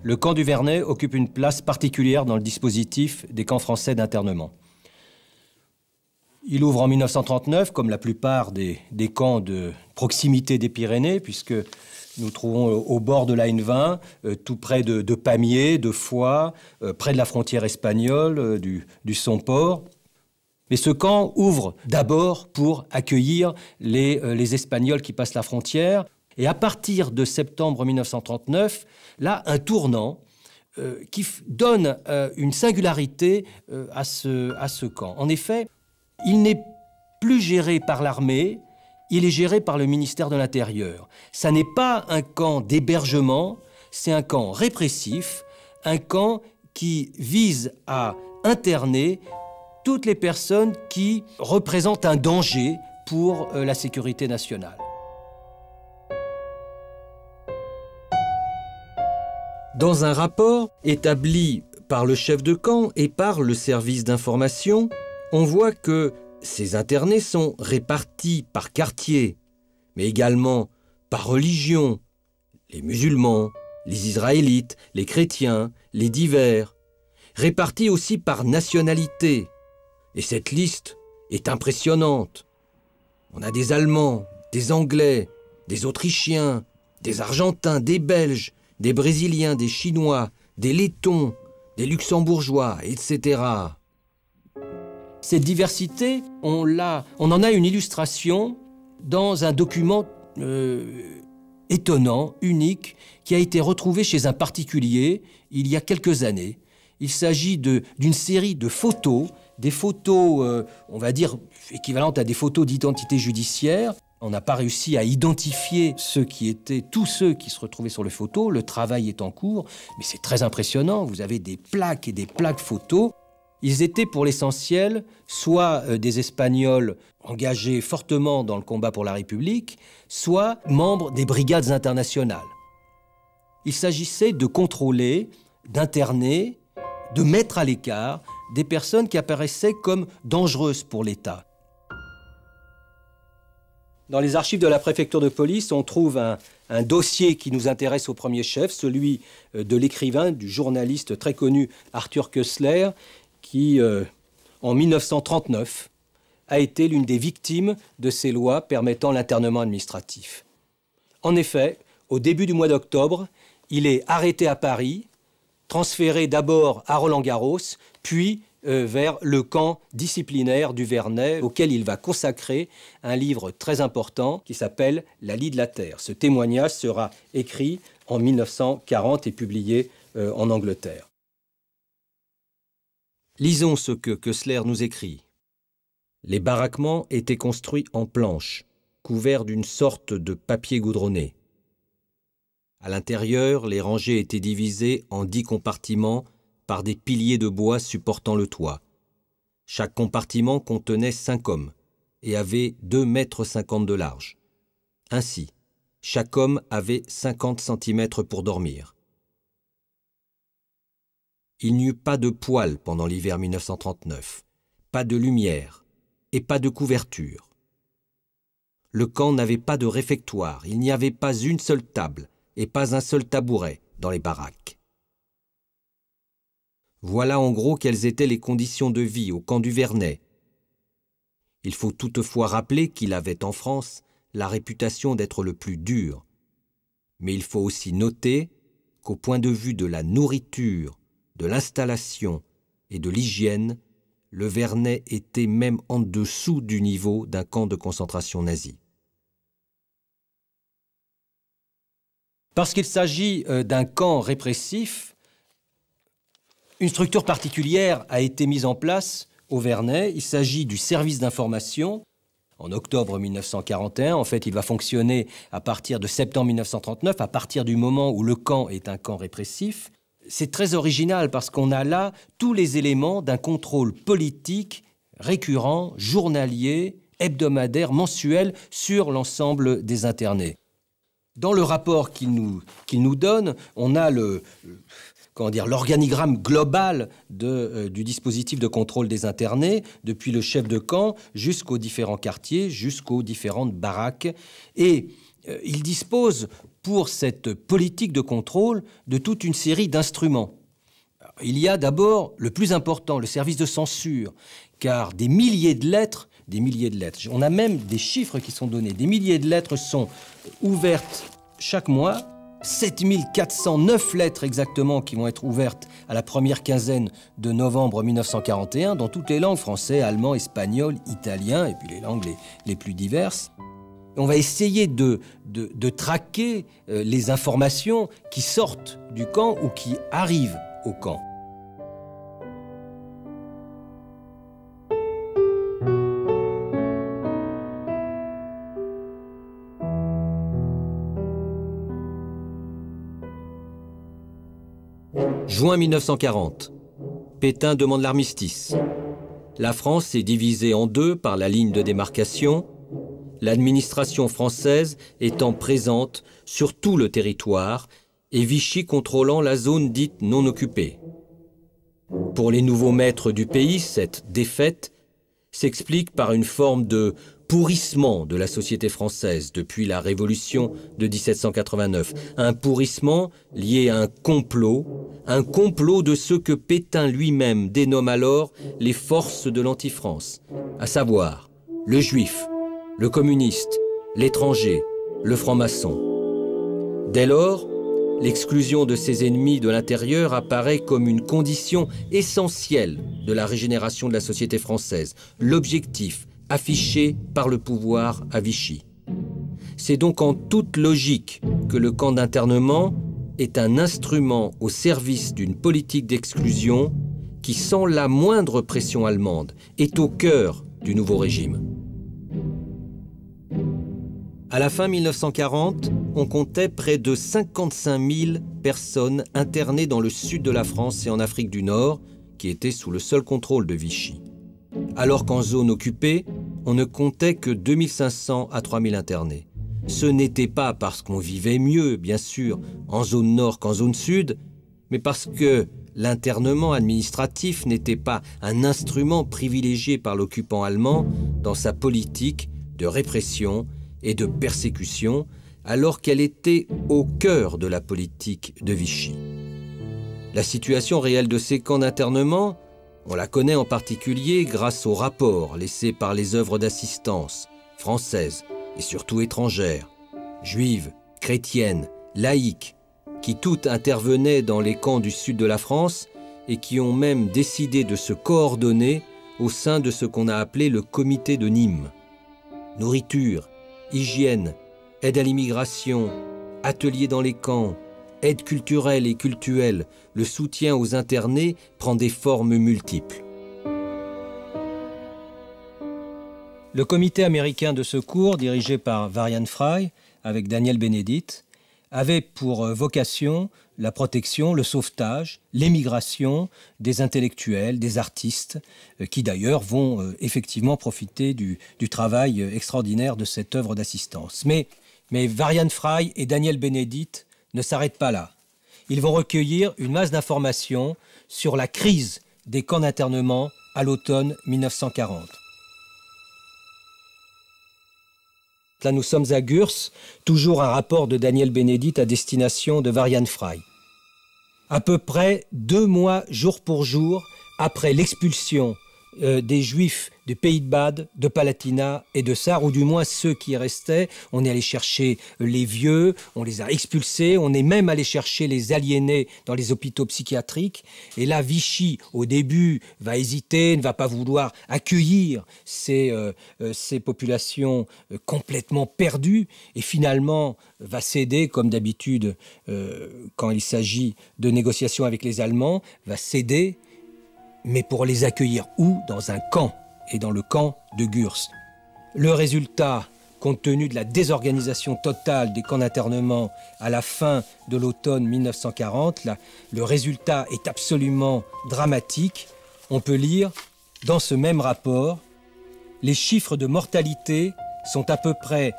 Le camp du Vernet occupe une place particulière dans le dispositif des camps français d'internement. Il ouvre en 1939, comme la plupart des camps de proximité des Pyrénées, puisque nous trouvons au bord de la N20, tout près de Pamiers, de Foix, près de la frontière espagnole, du Somport. Mais ce camp ouvre d'abord pour accueillir les Espagnols qui passent la frontière. Et à partir de septembre 1939, là, un tournant qui donne une singularité à ce camp. En effet, il n'est plus géré par l'armée, il est géré par le ministère de l'Intérieur. Ça n'est pas un camp d'hébergement, c'est un camp répressif, un camp qui vise à interner toutes les personnes qui représentent un danger pour la sécurité nationale. Dans un rapport établi par le chef de camp et par le service d'information, on voit que ces internés sont répartis par quartier, mais également par religion, les musulmans, les israélites, les chrétiens, les divers, répartis aussi par nationalité. Et cette liste est impressionnante. On a des Allemands, des Anglais, des Autrichiens, des Argentins, des Belges, des Brésiliens, des Chinois, des Lettons, des Luxembourgeois, etc. Cette diversité, on en a une illustration dans un document étonnant, unique, qui a été retrouvé chez un particulier il y a quelques années. Il s'agit d'une série de photos, des photos, on va dire, équivalentes à des photos d'identité judiciaire. On n'a pas réussi à identifier tous ceux qui se retrouvaient sur les photos. Le travail est en cours, mais c'est très impressionnant. Vous avez des plaques et des plaques photos. Ils étaient pour l'essentiel soit des Espagnols engagés fortement dans le combat pour la République, soit membres des brigades internationales. Il s'agissait de contrôler, d'interner, de mettre à l'écart des personnes qui apparaissaient comme dangereuses pour l'État. Dans les archives de la préfecture de police, on trouve un dossier qui nous intéresse au premier chef, celui de l'écrivain, du journaliste très connu Arthur Koestler, qui, en 1939, a été l'une des victimes de ces lois permettant l'internement administratif. En effet, au début du mois d'octobre, il est arrêté à Paris, transféré d'abord à Roland-Garros, puis vers le camp disciplinaire du Vernet, auquel il va consacrer un livre très important qui s'appelle « La lie de la terre ». Ce témoignage sera écrit en 1940 et publié en Angleterre. Lisons ce que Koestler nous écrit. Les baraquements étaient construits en planches, couverts d'une sorte de papier goudronné. À l'intérieur, les rangées étaient divisées en 10 compartiments par des piliers de bois supportant le toit. Chaque compartiment contenait 5 hommes et avait 2,50 mètres de large. Ainsi, chaque homme avait 50 cm pour dormir. Il n'y eut pas de poêle pendant l'hiver 1939, pas de lumière et pas de couverture. Le camp n'avait pas de réfectoire, il n'y avait pas une seule table et pas un seul tabouret dans les baraques. Voilà en gros quelles étaient les conditions de vie au camp du Vernet. Il faut toutefois rappeler qu'il avait en France la réputation d'être le plus dur. Mais il faut aussi noter qu'au point de vue de la nourriture, de l'installation et de l'hygiène, le Vernet était même en dessous du niveau d'un camp de concentration nazi. Parce qu'il s'agit d'un camp répressif, une structure particulière a été mise en place au Vernet. Il s'agit du service d'information. En octobre 1941, en fait, il va fonctionner à partir de septembre 1939, à partir du moment où le camp est un camp répressif. C'est très original parce qu'on a là tous les éléments d'un contrôle politique récurrent, journalier, hebdomadaire, mensuel sur l'ensemble des internés. Dans le rapport qu'il nous donne, on a l'organigramme global du dispositif de contrôle des internés, depuis le chef de camp jusqu'aux différents quartiers, jusqu'aux différentes baraques. Et il dispose, pour cette politique de contrôle, de toute une série d'instruments. Il y a d'abord le plus important, le service de censure, car des milliers de lettres, on a même des chiffres qui sont donnés, des milliers de lettres sont ouvertes chaque mois, 7409 lettres exactement qui vont être ouvertes à la première quinzaine de novembre 1941 dans toutes les langues, français, allemand, espagnol, italien et puis les langues les plus diverses. On va essayer de traquer les informations qui sortent du camp ou qui arrivent au camp. Juin 1940. Pétain demande l'armistice. La France est divisée en deux par la ligne de démarcation, l'administration française étant présente sur tout le territoire et Vichy contrôlant la zone dite non occupée. Pour les nouveaux maîtres du pays, cette défaite s'explique par une forme de pourrissement de la société française depuis la Révolution de 1789. Un pourrissement lié à un complot de ce que Pétain lui-même dénomme alors les forces de l'anti-France, à savoir le juif, le communiste, l'étranger, le franc-maçon. Dès lors, l'exclusion de ses ennemis de l'intérieur apparaît comme une condition essentielle de la régénération de la société française, l'objectif affiché par le pouvoir à Vichy. C'est donc en toute logique que le camp d'internement est un instrument au service d'une politique d'exclusion qui, sans la moindre pression allemande, est au cœur du nouveau régime. À la fin 1940, on comptait près de 55 000 personnes internées dans le sud de la France et en Afrique du Nord, qui étaient sous le seul contrôle de Vichy. Alors qu'en zone occupée, on ne comptait que 2500 à 3000 internés. Ce n'était pas parce qu'on vivait mieux, bien sûr, en zone nord qu'en zone sud, mais parce que l'internement administratif n'était pas un instrument privilégié par l'occupant allemand dans sa politique de répression et de persécution, alors qu'elle était au cœur de la politique de Vichy. La situation réelle de ces camps d'internement, on la connaît en particulier grâce aux rapports laissés par les œuvres d'assistance françaises et surtout étrangères, juives, chrétiennes, laïques, qui toutes intervenaient dans les camps du sud de la France et qui ont même décidé de se coordonner au sein de ce qu'on a appelé le comité de Nîmes. Nourriture, hygiène, aide à l'immigration, ateliers dans les camps, aide culturelle et cultuelle, le soutien aux internés prend des formes multiples. Le comité américain de secours, dirigé par Varian Fry, avec Daniel Benedict, avait pour vocation la protection, le sauvetage, l'émigration des intellectuels, des artistes, qui d'ailleurs vont effectivement profiter du travail extraordinaire de cette œuvre d'assistance. Mais Varian Fry et Daniel Benedict ne s'arrêtent pas là. Ils vont recueillir une masse d'informations sur la crise des camps d'internement à l'automne 1940. Là, nous sommes à Gurs, toujours un rapport de Daniel Benedict à destination de Varian Fry. À peu près 2 mois, jour pour jour, après l'expulsion des Juifs du Pays de Bade, de Palatinat et de Sarre, ou du moins ceux qui restaient. On est allé chercher les vieux, on les a expulsés, on est même allé chercher les aliénés dans les hôpitaux psychiatriques. Et là, Vichy, au début, va hésiter, ne va pas vouloir accueillir ces populations complètement perdues, et finalement va céder, comme d'habitude, quand il s'agit de négociations avec les Allemands, va céder, mais pour les accueillir où? Dans un camp, et dans le camp de Gurs. Le résultat, compte tenu de la désorganisation totale des camps d'internement à la fin de l'automne 1940, le résultat est absolument dramatique. On peut lire dans ce même rapport, les chiffres de mortalité sont à peu près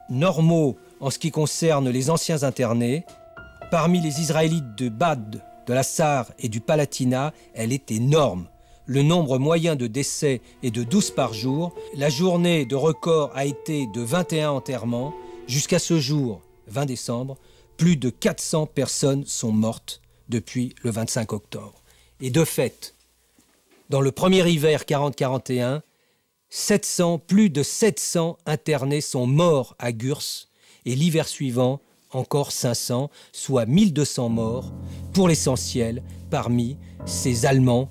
normaux en ce qui concerne les anciens internés. Parmi les Israélites de Bade de la Sarre et du Palatinat, elle est énorme. Le nombre moyen de décès est de 12 par jour. La journée de record a été de 21 enterrements. Jusqu'à ce jour, 20 décembre, plus de 400 personnes sont mortes depuis le 25 octobre. Et de fait, dans le premier hiver 40-41, plus de 700 internés sont morts à Gurs et l'hiver suivant, encore 500, soit 1200 morts, pour l'essentiel parmi ces Allemands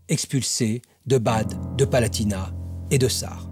expulsés de Bade, de Palatinat et de Sarre.